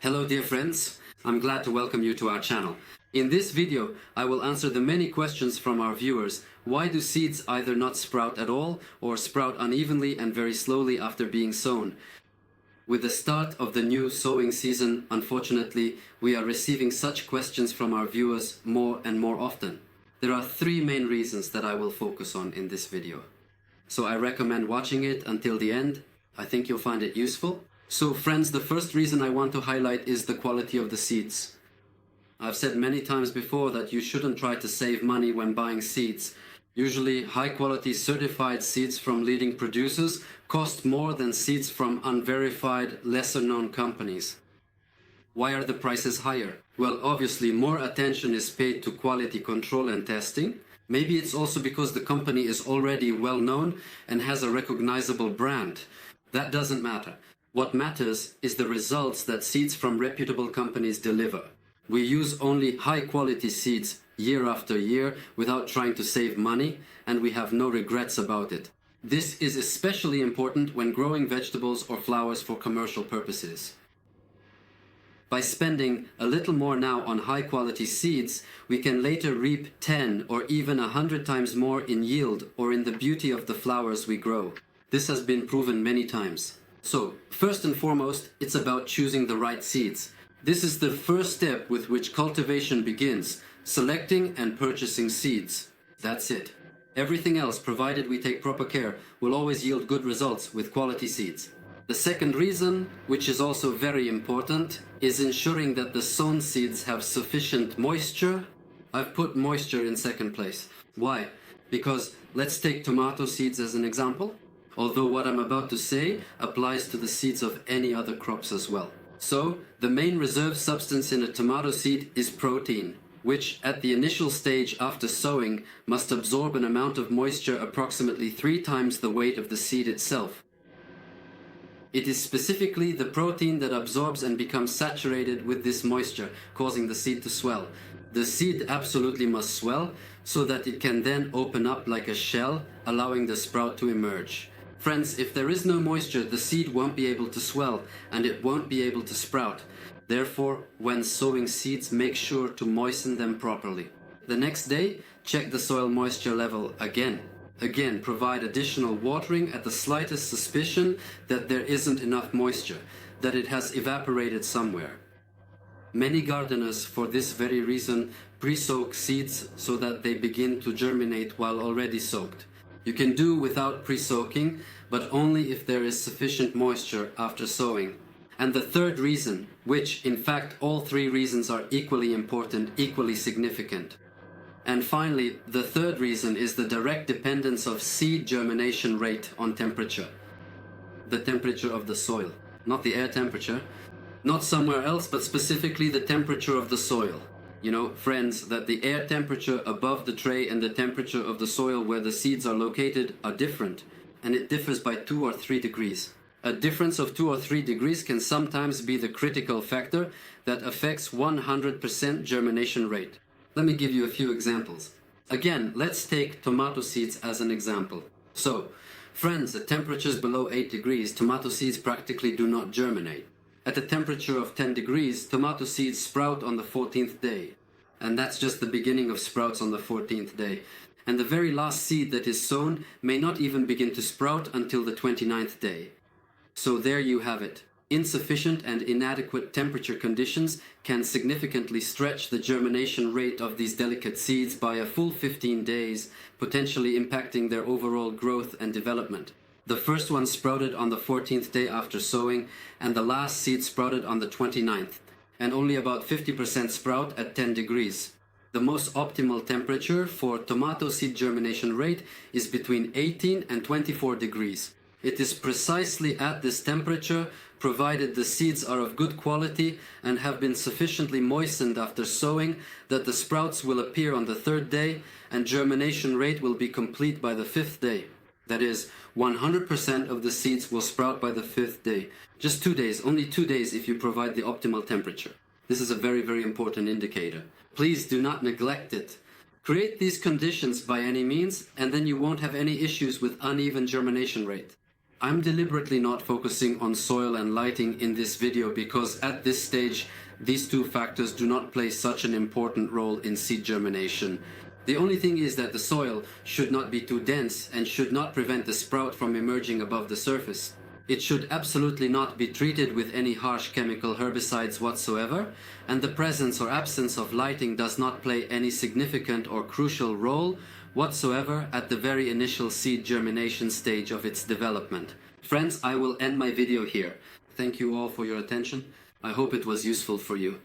Hello dear friends, I'm glad to welcome you to our channel. In this video, I will answer the many questions from our viewers. Why do seeds either not sprout at all or sprout unevenly and very slowly after being sown? With the start of the new sowing season, unfortunately, we are receiving such questions from our viewers more and more often. There are three main reasons that I will focus on in this video. So I recommend watching it until the end. I think you'll find it useful. So friends, the first reason I want to highlight is the quality of the seeds. I've said many times before that you shouldn't try to save money when buying seeds. Usually high quality certified seeds from leading producers cost more than seeds from unverified, lesser known companies. Why are the prices higher? Well, obviously more attention is paid to quality control and testing. Maybe it's also because the company is already well known and has a recognizable brand. That doesn't matter. What matters is the results that seeds from reputable companies deliver. We use only high-quality seeds year after year without trying to save money, and we have no regrets about it. This is especially important when growing vegetables or flowers for commercial purposes. By spending a little more now on high-quality seeds, we can later reap 10 or even 100 times more in yield or in the beauty of the flowers we grow. This has been proven many times. So, first and foremost, it's about choosing the right seeds. This is the first step with which cultivation begins, selecting and purchasing seeds. That's it. Everything else, provided we take proper care, will always yield good results with quality seeds. The second reason, which is also very important, is ensuring that the sown seeds have sufficient moisture. I've put moisture in second place. Why? Because let's take tomato seeds as an example. Although what I'm about to say applies to the seeds of any other crops as well. So, the main reserve substance in a tomato seed is protein, which at the initial stage after sowing must absorb an amount of moisture approximately 3 times the weight of the seed itself. It is specifically the protein that absorbs and becomes saturated with this moisture, causing the seed to swell. The seed absolutely must swell so that it can then open up like a shell, allowing the sprout to emerge. Friends, if there is no moisture, the seed won't be able to swell and it won't be able to sprout. Therefore, when sowing seeds, make sure to moisten them properly. The next day, check the soil moisture level again. Again, provide additional watering at the slightest suspicion that there isn't enough moisture, that it has evaporated somewhere. Many gardeners, for this very reason, pre-soak seeds so that they begin to germinate while already soaked. You can do without pre-soaking, but only if there is sufficient moisture after sowing. And the third reason, which in fact all three reasons are equally important, equally significant. And finally, the third reason is the direct dependence of seed germination rate on temperature. The temperature of the soil, not the air temperature, not somewhere else, but specifically the temperature of the soil. You know, friends, that the air temperature above the tray and the temperature of the soil where the seeds are located are different, and it differs by 2 or 3 degrees. A difference of 2 or 3 degrees can sometimes be the critical factor that affects 100% germination rate. Let me give you a few examples. Again, let's take tomato seeds as an example. So, friends, at temperatures below 8 degrees, tomato seeds practically do not germinate. At a temperature of 10 degrees, tomato seeds sprout on the 14th day. And that's just the beginning of sprouts on the 14th day. And the very last seed that is sown may not even begin to sprout until the 29th day. So there you have it. Insufficient and inadequate temperature conditions can significantly stretch the germination rate of these delicate seeds by a full 15 days, potentially impacting their overall growth and development. The first one sprouted on the 14th day after sowing, and the last seed sprouted on the 29th, and only about 50% sprout at 10 degrees. The most optimal temperature for tomato seed germination rate is between 18 and 24 degrees. It is precisely at this temperature, provided the seeds are of good quality and have been sufficiently moistened after sowing, that the sprouts will appear on the 3rd day and germination rate will be complete by the 5th day. That is, 100% of the seeds will sprout by the 5th day. Just 2 days, only 2 days if you provide the optimal temperature. This is a very, very important indicator. Please do not neglect it. Create these conditions by any means, and then you won't have any issues with uneven germination rate. I'm deliberately not focusing on soil and lighting in this video because at this stage these two factors do not play such an important role in seed germination. The only thing is that the soil should not be too dense and should not prevent the sprout from emerging above the surface. It should absolutely not be treated with any harsh chemical herbicides whatsoever, and the presence or absence of lighting does not play any significant or crucial role whatsoever at the very initial seed germination stage of its development. Friends, I will end my video here. Thank you all for your attention. I hope it was useful for you.